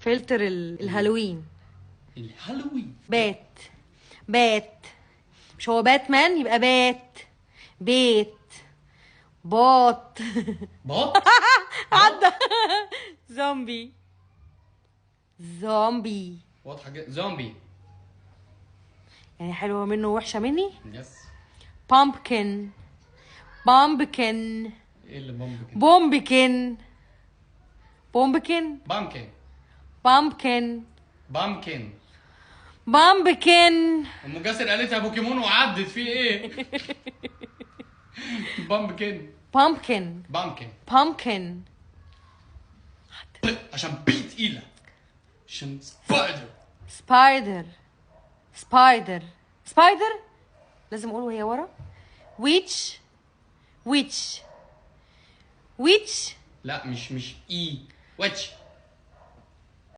فلتر الهالوين. الهالوين. بات مش هو باتمان يبقى بيت باط. عدى. زومبي واضحه جدا. زومبي يعني حلوه منه ووحشه مني. يس. بامبكن ايه اللي بومبكن بامبكن. ام جاسر قالتها بوكيمون وعدت فيه ايه؟ بامبكن عشان بي تقيله. عشان سبايدر لازم اقول وهي ورا. ويتش لا مش اي واتش.